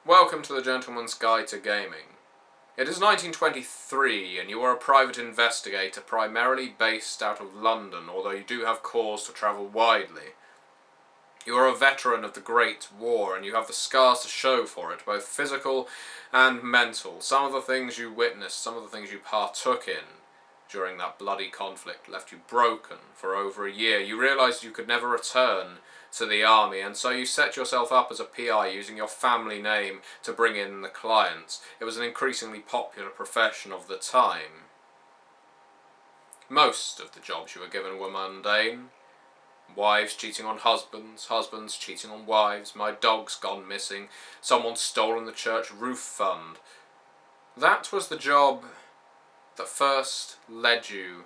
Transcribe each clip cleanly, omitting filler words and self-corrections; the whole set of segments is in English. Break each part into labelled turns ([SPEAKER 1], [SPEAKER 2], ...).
[SPEAKER 1] Welcome to the Gentleman's Guide to Gaming. It is 1923 and you are a private investigator primarily based out of London, although you do have cause to travel widely. You are a veteran of the Great War and you have the scars to show for it, both physical and mental. Some of the things you witnessed, some of the things you partook in during that bloody conflict left you broken for over a year. You realised you could never return to the army, and so you set yourself up as a PI using your family name to bring in the clients. It was an increasingly popular profession of the time. Most of the jobs you were given were mundane. Wives cheating on husbands, husbands cheating on wives, my dog's gone missing, someone's stolen the church roof fund. That was the job that first led you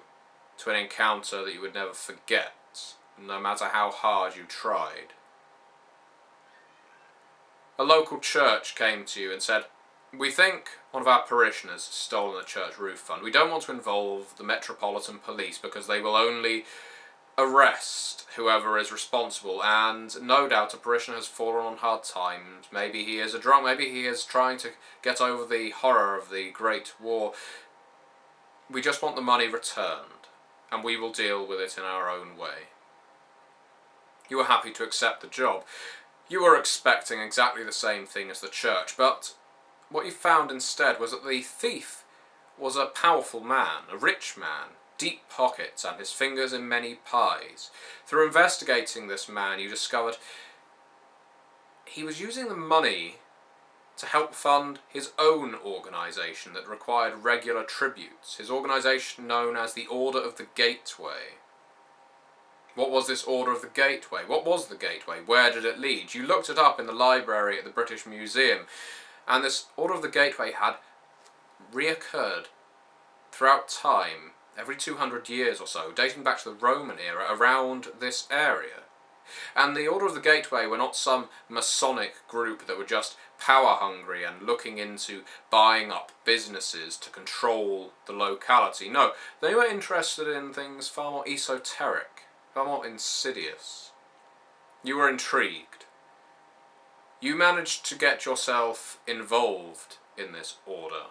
[SPEAKER 1] to an encounter that you would never forget, no matter how hard you tried. A local church came to you and said, "We think one of our parishioners has stolen the church roof fund. We don't want to involve the Metropolitan Police because they will only arrest whoever is responsible, and no doubt a parishioner has fallen on hard times. Maybe he is a drunk, maybe he is trying to get over the horror of the Great War. We just want the money returned, and we will deal with it in our own way." You were happy to accept the job. You were expecting exactly the same thing as the church, but what you found instead was that the thief was a powerful man, a rich man, deep pockets and his fingers in many pies. Through investigating this man, you discovered he was using the money to help fund his own organisation that required regular tributes, his organisation known as the Order of the Gateway. What was this Order of the Gateway? What was the Gateway? Where did it lead? You looked it up in the library at the British Museum, and this Order of the Gateway had reoccurred throughout time, every 200 years or so, dating back to the Roman era, around this area. And the Order of the Gateway were not some Masonic group that were just power-hungry and looking into buying up businesses to control the locality. No, they were interested in things far more esoteric, far more insidious. You were intrigued. You managed to get yourself involved in this order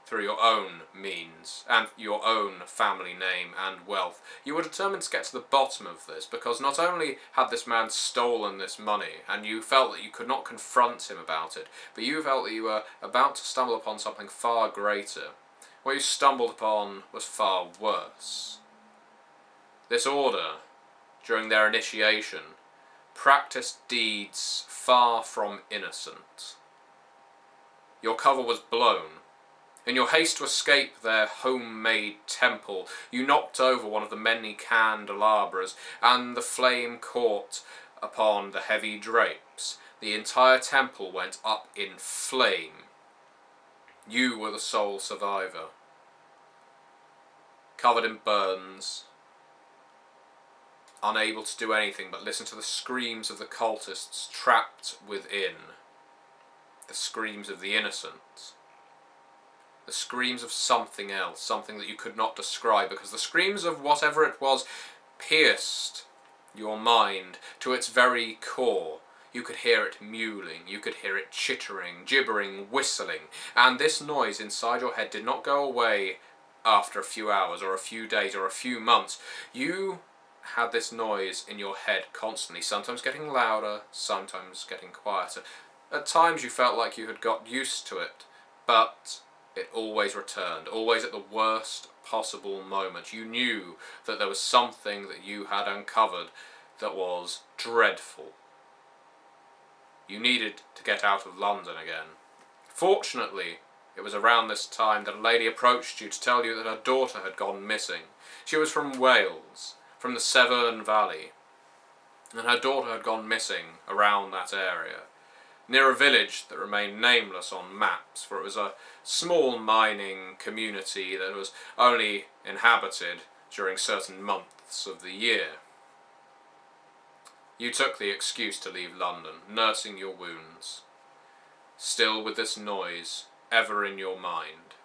[SPEAKER 1] through your own means and your own family name and wealth. You were determined to get to the bottom of this, because not only had this man stolen this money and you felt that you could not confront him about it, but you felt that you were about to stumble upon something far greater. What you stumbled upon was far worse. This order, during their initiation, practiced deeds far from innocent. Your cover was blown. In your haste to escape their homemade temple, you knocked over one of the many candelabras, and the flame caught upon the heavy drapes. The entire temple went up in flame. You were the sole survivor, covered in burns, unable to do anything but listen to the screams of the cultists trapped within, the screams of the innocent. The screams of something else, something that you could not describe, because the screams of whatever it was pierced your mind to its very core. You could hear it mewling, you could hear it chittering, gibbering, whistling, and this noise inside your head did not go away after a few hours or a few days or a few months. You had this noise in your head constantly, sometimes getting louder, sometimes getting quieter. At times you felt like you had got used to it, but it always returned, always at the worst possible moment. You knew that there was something that you had uncovered that was dreadful. You needed to get out of London again. Fortunately, it was around this time that a lady approached you to tell you that her daughter had gone missing. She was from Wales, from the Severn Valley, and her daughter had gone missing around that area, near a village that remained nameless on maps, for it was a small mining community that was only inhabited during certain months of the year. You took the excuse to leave London, nursing your wounds, still with this noise ever in your mind.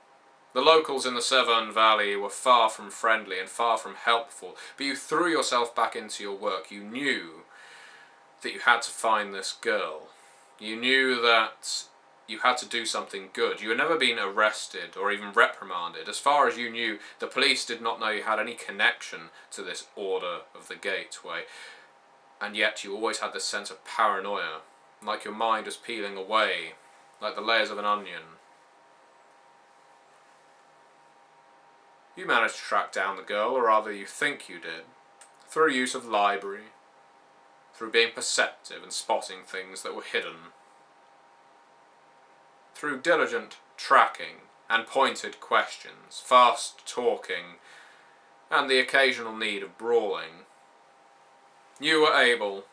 [SPEAKER 1] The locals in the Severn Valley were far from friendly and far from helpful, but you threw yourself back into your work. You knew that you had to find this girl. You knew that you had to do something good. You had never been arrested or even reprimanded. As far as you knew, the police did not know you had any connection to this Order of the Gateway. And yet you always had this sense of paranoia, like your mind was peeling away, like the layers of an onion. You managed to track down the girl, or rather you think you did, through use of library, through being perceptive and spotting things that were hidden, through diligent tracking and pointed questions, fast talking, and the occasional need of brawling. You were able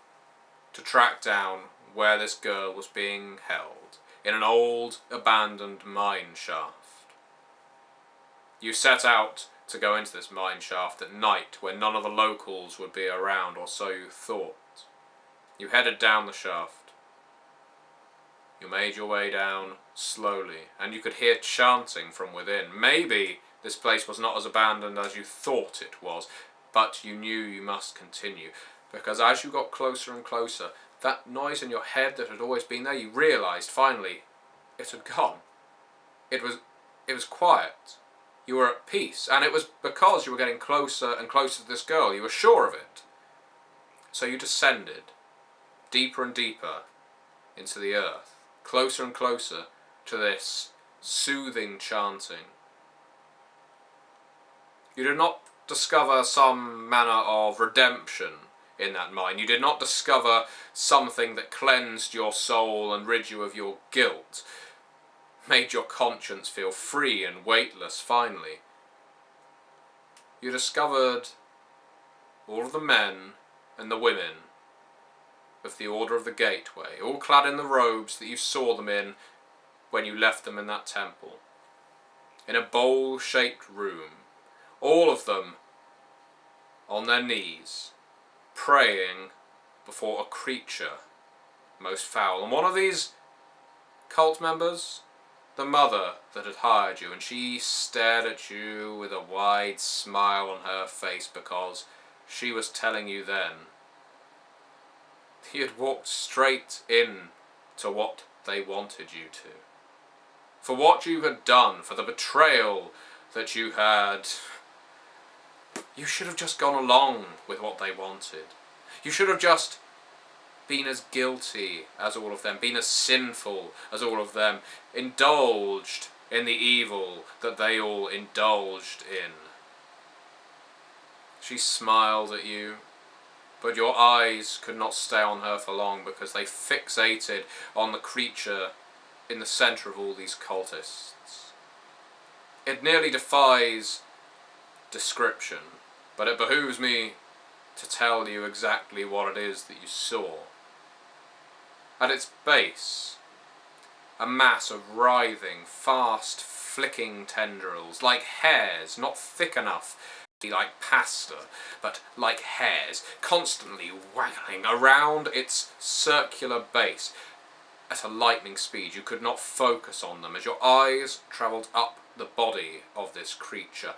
[SPEAKER 1] to track down where this girl was being held, in an old, abandoned mine shaft. You set out to go into this mine shaft at night when none of the locals would be around, or so you thought. You headed down the shaft. You made your way down slowly, and you could hear chanting from within. Maybe this place was not as abandoned as you thought it was, but you knew you must continue, because as you got closer and closer, that noise in your head that had always been there, you realised finally it had gone. It was quiet. You were at peace, and it was because you were getting closer and closer to this girl. You were sure of it. So you descended, deeper and deeper, into the earth, closer and closer to this soothing chanting. You did not discover some manner of redemption in that mine. You did not discover something that cleansed your soul and rid you of your guilt, made your conscience feel free and weightless finally. You discovered all of the men and the women of the Order of the Gateway, all clad in the robes that you saw them in when you left them in that temple, in a bowl-shaped room, all of them on their knees, praying before a creature most foul. And one of these cult members, the mother that had hired you, and she stared at you with a wide smile on her face because she was telling you then you had walked straight in to what they wanted you to. For what you had done, for the betrayal that you had, you should have just gone along with what they wanted. You should have just been as guilty as all of them, been as sinful as all of them, indulged in the evil that they all indulged in. She smiled at you, but your eyes could not stay on her for long because they fixated on the creature in the centre of all these cultists. It nearly defies description, but it behooves me to tell you exactly what it is that you saw. At its base, a mass of writhing, fast, flicking tendrils, like hairs, not thick enough to be like pasta, but like hairs, constantly waggling around its circular base. At a lightning speed, you could not focus on them as your eyes travelled up the body of this creature.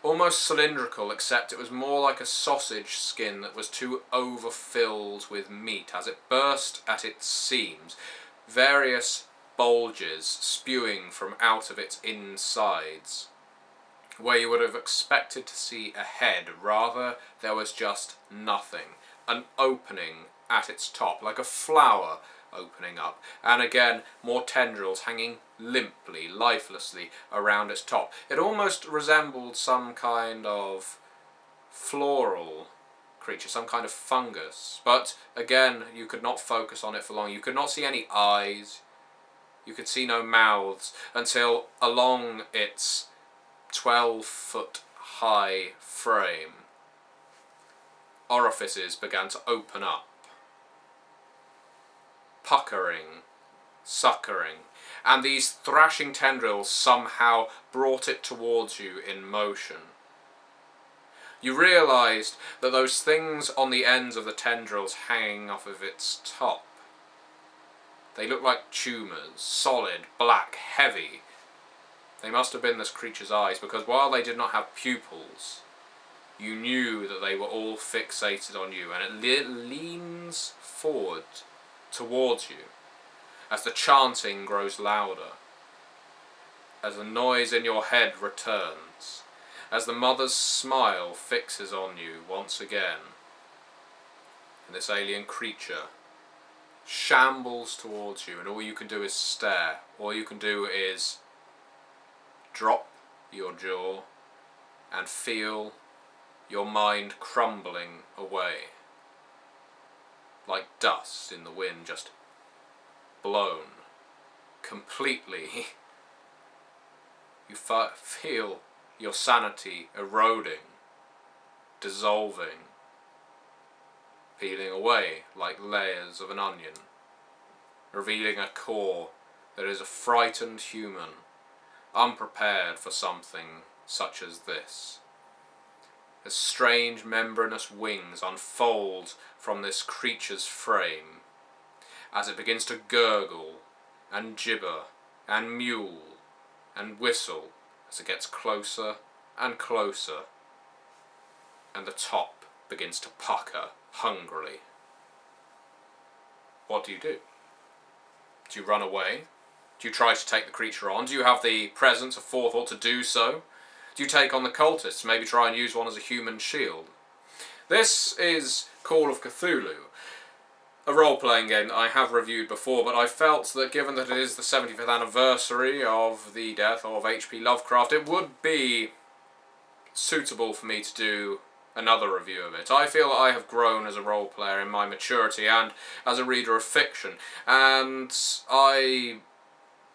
[SPEAKER 1] Almost cylindrical, except it was more like a sausage skin that was too overfilled with meat as it burst at its seams, various bulges spewing from out of its insides. Where you would have expected to see a head, rather there was just nothing, an opening at its top, like a flower opening up, and again more tendrils hanging limply, lifelessly around its top. It almost resembled some kind of floral creature, some kind of fungus, but again you could not focus on it for long. You could not see any eyes, you could see no mouths, until along its 12-foot high frame orifices began to open up, puckering, suckering, and these thrashing tendrils somehow brought it towards you in motion. You realised that those things on the ends of the tendrils hanging off of its top, they looked like tumours, solid, black, heavy. They must have been this creature's eyes, because while they did not have pupils, you knew that they were all fixated on you, and it leans forward towards you. as the chanting grows louder, as the noise in your head returns, as the mother's smile fixes on you once again, and this alien creature shambles towards you, and all you can do is stare. All you can do is drop your jaw and feel your mind crumbling away, like dust in the wind, just blown completely. You feel your sanity eroding, dissolving, peeling away like layers of an onion, revealing a core that is a frightened human, unprepared for something such as this. As strange membranous wings unfold from this creature's frame, as it begins to gurgle and gibber and mewl and whistle as it gets closer and closer, and the top begins to pucker hungrily. What do you do? Do you run away? Do you try to take the creature on? Do you have the presence of forethought to do so? Do you take on the cultists, maybe try and use one as a human shield? This is Call of Cthulhu, a role-playing game that I have reviewed before, but I felt that given that it is the 75th anniversary of the death of H.P. Lovecraft, it would be suitable for me to do another review of it. I feel that I have grown as a role player in my maturity and as a reader of fiction, and I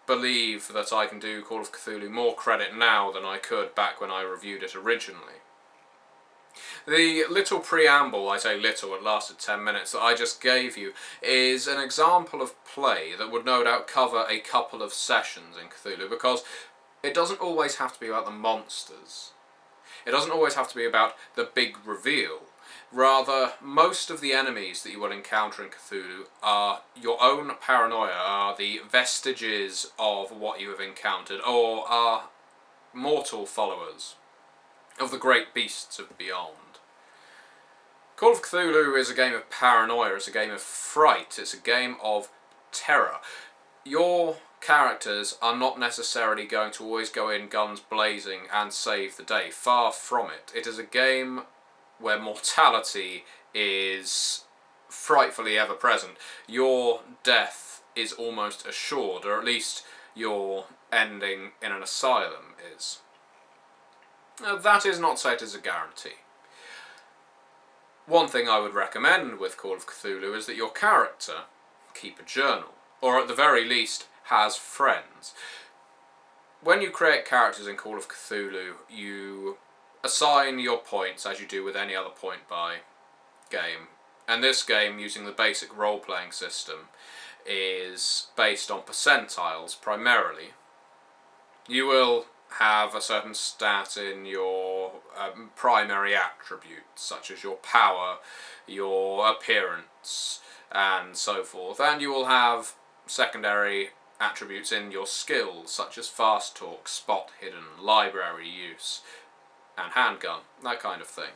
[SPEAKER 1] believe that I can do Call of Cthulhu more credit now than I could back when I reviewed it originally. The little preamble, I say little, it lasted 10 minutes, that I just gave you is an example of play that would no doubt cover a couple of sessions in Cthulhu, because it doesn't always have to be about the monsters. It doesn't always have to be about the big reveal. Rather, most of the enemies that you will encounter in Cthulhu are your own paranoia, are the vestiges of what you have encountered, or are mortal followers of the great beasts of beyond. Call of Cthulhu is a game of paranoia, it's a game of fright, it's a game of terror. Your characters are not necessarily going to always go in guns blazing and save the day. Far from it. It is a game where mortality is frightfully ever present. Your death is almost assured, or at least your ending in an asylum is. Now, that is not said as a guarantee. One thing I would recommend with Call of Cthulhu is that your character keep a journal, or at the very least has friends. When you create characters in Call of Cthulhu, you assign your points as you do with any other point buy game. And this game, using the basic role-playing system, is based on percentiles primarily. You will have a certain stat in your primary attributes, such as your power, your appearance, and so forth. And you will have secondary attributes in your skills, such as fast talk, spot hidden, library use, and handgun, that kind of thing.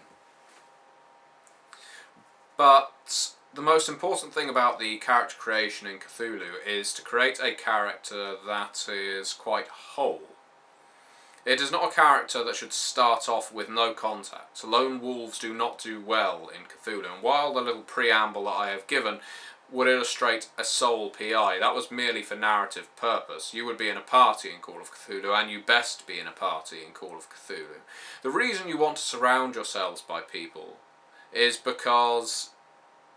[SPEAKER 1] But the most important thing about the character creation in Cthulhu is to create a character that is quite whole. It is not a character that should start off with no contact. Lone wolves do not do well in Cthulhu, and while the little preamble that I have given would illustrate a sole PI, that was merely for narrative purpose. You would be in a party in Call of Cthulhu, and you best be in a party in Call of Cthulhu. The reason you want to surround yourselves by people is because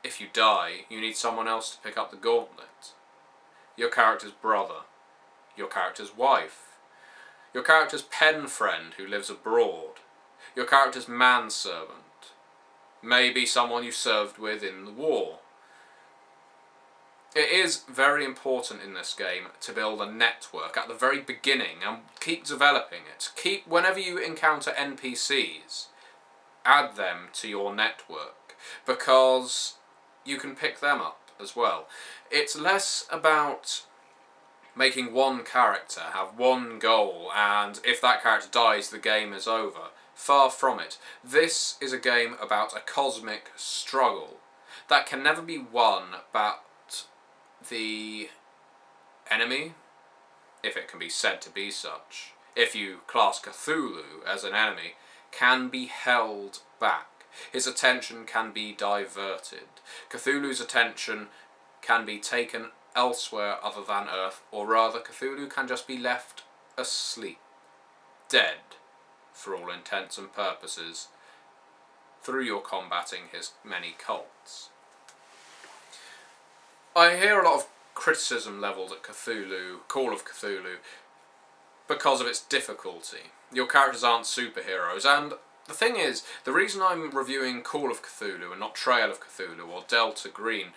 [SPEAKER 1] if you die, you need someone else to pick up the gauntlet. Your character's brother, your character's wife, your character's pen friend who lives abroad, your character's manservant, maybe someone you served with in the war. It is very important in this game to build a network at the very beginning and keep developing it. Whenever you encounter NPCs, add them to your network, because you can pick them up as well. It's less about making one character have one goal, and if that character dies, the game is over. Far from it. This is a game about a cosmic struggle that can never be won, but the enemy, if it can be said to be such, if you class Cthulhu as an enemy, can be held back. His attention can be diverted. Cthulhu's attention can be taken elsewhere other than Earth, or rather Cthulhu can just be left asleep, dead, for all intents and purposes, through your combating his many cults. I hear a lot of criticism levelled at Cthulhu, Call of Cthulhu, because of its difficulty. Your characters aren't superheroes, and the thing is, the reason I'm reviewing Call of Cthulhu and not Trail of Cthulhu or Delta Green,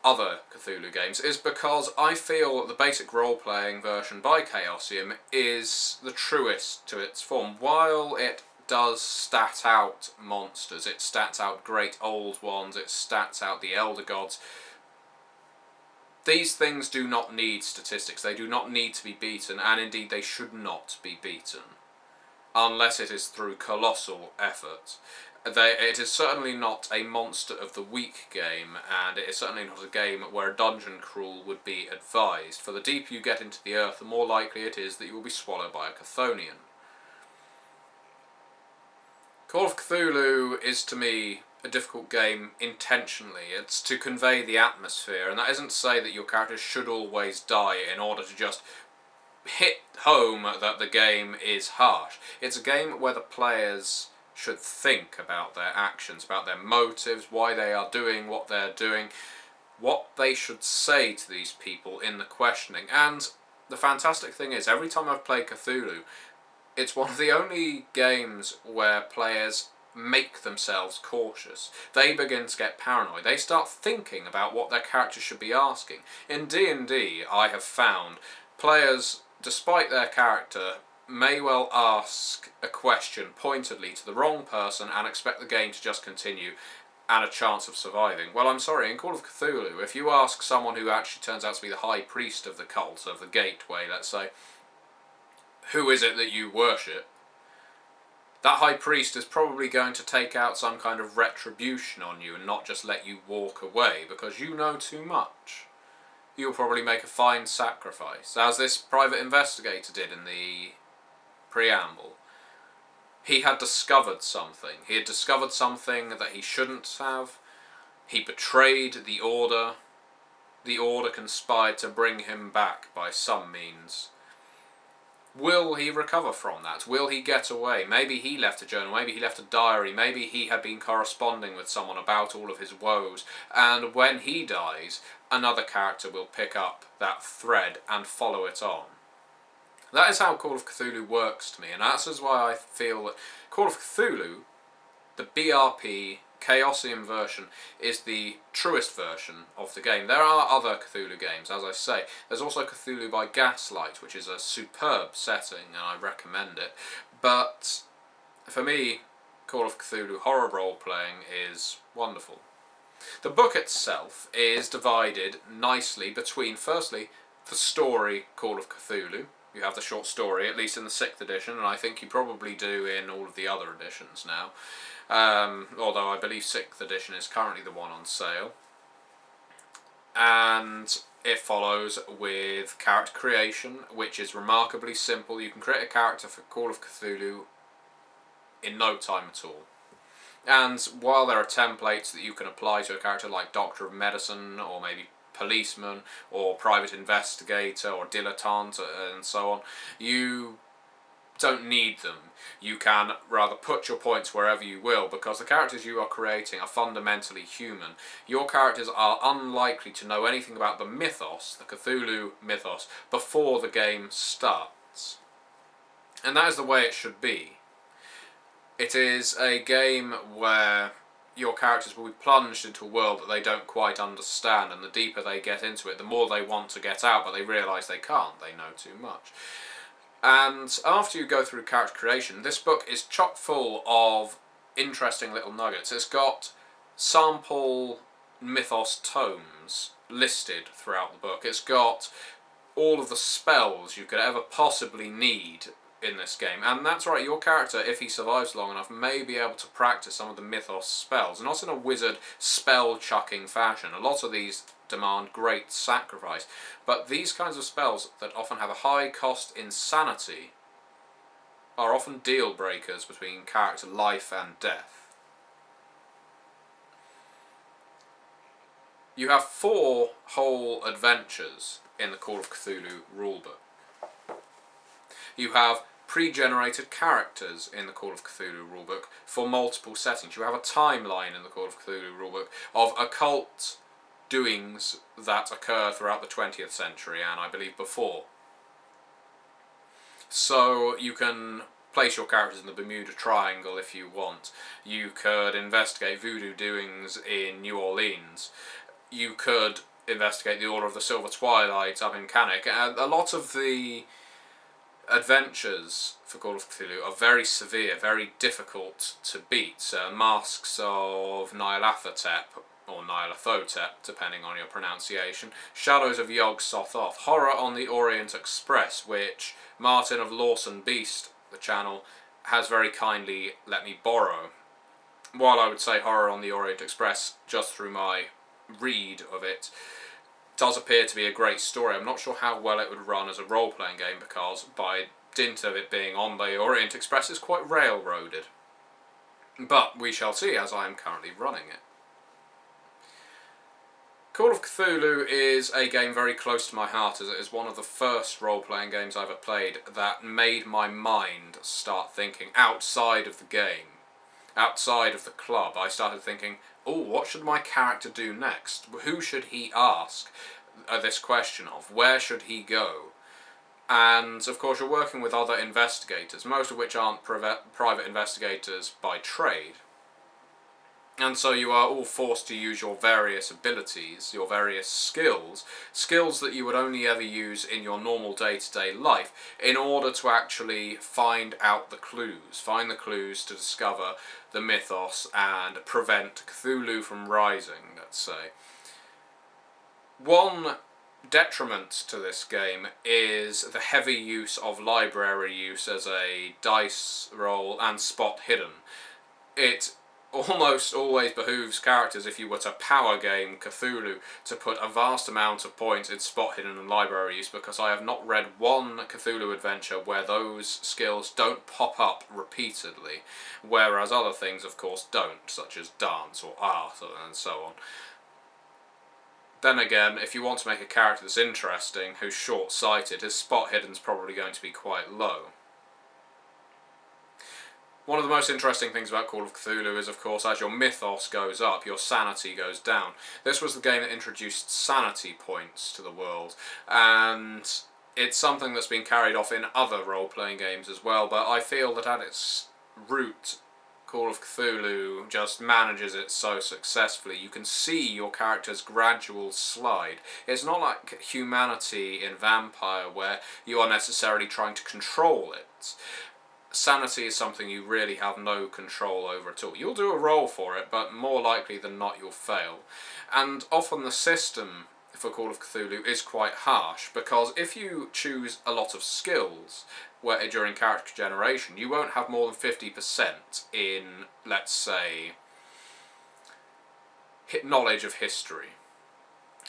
[SPEAKER 1] other Cthulhu games, is because I feel that the basic role-playing version by Chaosium is the truest to its form. While it does stat out monsters, it stats out great old ones, it stats out the elder gods, these things do not need statistics, they do not need to be beaten, and indeed they should not be beaten, unless it is through colossal effort. It is certainly not a Monster of the Week game, and it is certainly not a game where a dungeon crawl would be advised, for the deeper you get into the earth, the more likely it is that you will be swallowed by a Chthonian. Call of Cthulhu is, to me, a difficult game intentionally. It's to convey the atmosphere, and that isn't to say that your characters should always die in order to just hit home that the game is harsh. It's a game where the players should think about their actions, about their motives, why they are doing what they're doing, what they should say to these people in the questioning. And the fantastic thing is, every time I've played Cthulhu, it's one of the only games where players make themselves cautious. They begin to get paranoid. They start thinking about what their character should be asking. In D&D, I have found players, despite their character, may well ask a question pointedly to the wrong person and expect the game to just continue and a chance of surviving. Well, I'm sorry, in Call of Cthulhu, if you ask someone who actually turns out to be the high priest of the cult, of the gateway, let's say, who is it that you worship, that high priest is probably going to take out some kind of retribution on you and not just let you walk away because you know too much. You'll probably make a fine sacrifice, as this private investigator did in the preamble. He had discovered something. He had discovered something that he shouldn't have. He betrayed the Order. The Order conspired to bring him back by some means. Will he recover from that? Will he get away? Maybe he left a journal, maybe he left a diary, maybe he had been corresponding with someone about all of his woes, and when he dies, another character will pick up that thread and follow it on. That is how Call of Cthulhu works to me, and that's why I feel that Call of Cthulhu, the BRP Chaosium version, is the truest version of the game. There are other Cthulhu games, as I say. There's also Cthulhu by Gaslight, which is a superb setting, and I recommend it. But for me, Call of Cthulhu horror role-playing is wonderful. The book itself is divided nicely between, firstly, the story Call of Cthulhu. You have the short story, at least in the 6th edition, and I think you probably do in all of the other editions now. Although I believe 6th edition is currently the one on sale. And it follows with character creation, which is remarkably simple. You can create a character for Call of Cthulhu in no time at all. And while there are templates that you can apply to a character like Doctor of Medicine, or maybe Policeman, or Private Investigator, or Dilettante, and so on, you don't need them. You can rather put your points wherever you will, because the characters you are creating are fundamentally human. Your characters are unlikely to know anything about the mythos, the Cthulhu mythos, before the game starts. And that is the way it should be. It is a game where your characters will be plunged into a world that they don't quite understand, and the deeper they get into it, the more they want to get out, but they realise they can't, they know too much. And after you go through character creation, this book is chock full of interesting little nuggets. It's got sample mythos tomes listed throughout the book. It's got all of the spells you could ever possibly need in this game. And that's right, your character, if he survives long enough, may be able to practice some of the mythos spells. Not in a wizard spell-chucking fashion. A lot of these demand great sacrifice. But these kinds of spells that often have a high cost in sanity are often deal breakers between character life and death. You have 4 whole adventures in the Call of Cthulhu rulebook. You have pre-generated characters in the Call of Cthulhu rulebook for multiple settings. You have a timeline in the Call of Cthulhu rulebook of occult doings that occur throughout the 20th century and I believe before. So you can place your characters in the Bermuda Triangle if you want. You could investigate voodoo doings in New Orleans. You could investigate the Order of the Silver Twilight up in Cannock. A lot of the adventures for Call of Cthulhu are very severe, very difficult to beat. Masks of Nyarlathotep, or Nyarlathotep, depending on your pronunciation. Shadows of Yog-Sothoth. Horror on the Orient Express, which Martin of Lawson Beast, the channel, has very kindly let me borrow. While I would say Horror on the Orient Express, just through my read of it, does appear to be a great story. I'm not sure how well it would run as a role-playing game because by dint of it being on the Orient Express it's quite railroaded. But we shall see as I am currently running it. Call of Cthulhu is a game very close to my heart as it is one of the first role-playing games I ever played that made my mind start thinking outside of the game. Outside of the club, I started thinking, oh, what should my character do next? Who should he ask this question of? Where should he go? And, of course, you're working with other investigators, most of which aren't private investigators by trade. And so you are all forced to use your various abilities, your various skills that you would only ever use in your normal day-to-day life, in order to actually find out the clues. Find the clues to discover the mythos and prevent Cthulhu from rising, let's say. One detriment to this game is the heavy use of library use as a dice roll and spot hidden. It almost always behooves characters, if you were to power game Cthulhu, to put a vast amount of points in spot hidden and library use, because I have not read one Cthulhu adventure where those skills don't pop up repeatedly, whereas other things of course don't, such as dance or art and so on. Then again, if you want to make a character that's interesting, who's short-sighted, his spot hidden's probably going to be quite low. One of the most interesting things about Call of Cthulhu is, of course, as your mythos goes up, your sanity goes down. This was the game that introduced sanity points to the world, and it's something that's been carried off in other role-playing games as well, but I feel that at its root, Call of Cthulhu just manages it so successfully. You can see your character's gradual slide. It's not like humanity in Vampire, where you are necessarily trying to control it. Sanity is something you really have no control over at all. You'll do a roll for it, but more likely than not you'll fail. And often the system for Call of Cthulhu is quite harsh, because if you choose a lot of skills during character generation, you won't have more than 50% in, let's say, knowledge of history.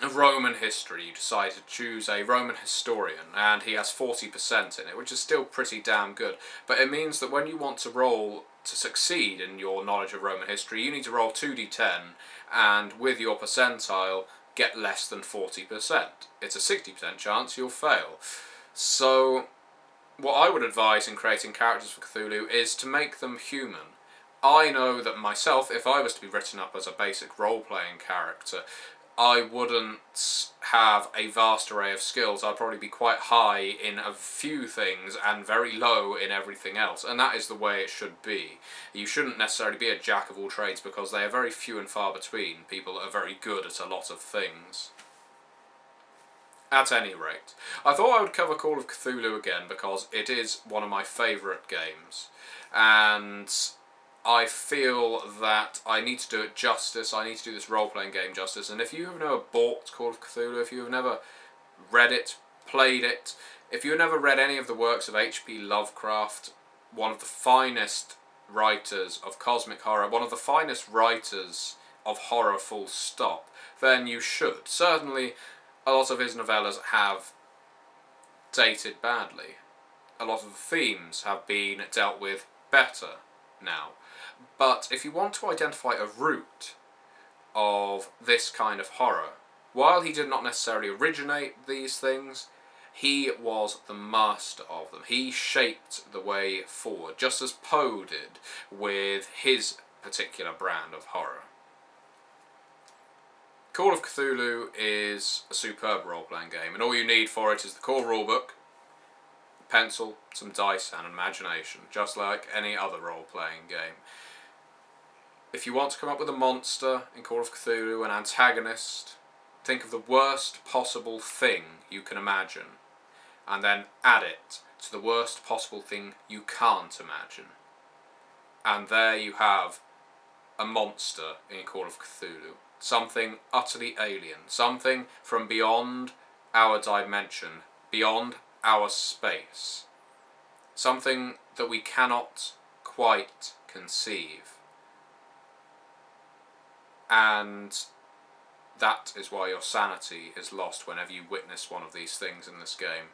[SPEAKER 1] Of Roman history, you decide to choose a Roman historian, and he has 40% in it, which is still pretty damn good. But it means that when you want to roll to succeed in your knowledge of Roman history, you need to roll 2d10, and with your percentile, get less than 40%. It's a 60% chance you'll fail. So, what I would advise in creating characters for Cthulhu is to make them human. I know that myself, if I was to be written up as a basic role-playing character, I wouldn't have a vast array of skills. I'd probably be quite high in a few things and very low in everything else, and that is the way it should be. You shouldn't necessarily be a jack of all trades, because they are very few and far between. People are very good at a lot of things. At any rate, I thought I would cover Call of Cthulhu again because it is one of my favourite games, and I feel that I need to do it justice. I need to do this role-playing game justice, and if you have never bought Call of Cthulhu, if you have never read it, played it, If you've never read any of the works of H.P. Lovecraft, one of the finest writers of cosmic horror, one of the finest writers of horror full stop, then you should. Certainly, a lot of his novellas have dated badly. A lot of the themes have been dealt with better now. But if you want to identify a root of this kind of horror, while he did not necessarily originate these things, he was the master of them. He shaped the way forward, just as Poe did with his particular brand of horror. Call of Cthulhu is a superb role-playing game, and all you need for it is the core rulebook, a pencil, some dice, and imagination, just like any other role-playing game. If you want to come up with a monster in Call of Cthulhu, an antagonist, think of the worst possible thing you can imagine, and then add it to the worst possible thing you can't imagine. And there you have a monster in Call of Cthulhu. Something utterly alien. Something from beyond our dimension, beyond our space. Something that we cannot quite conceive. And that is why your sanity is lost whenever you witness one of these things in this game.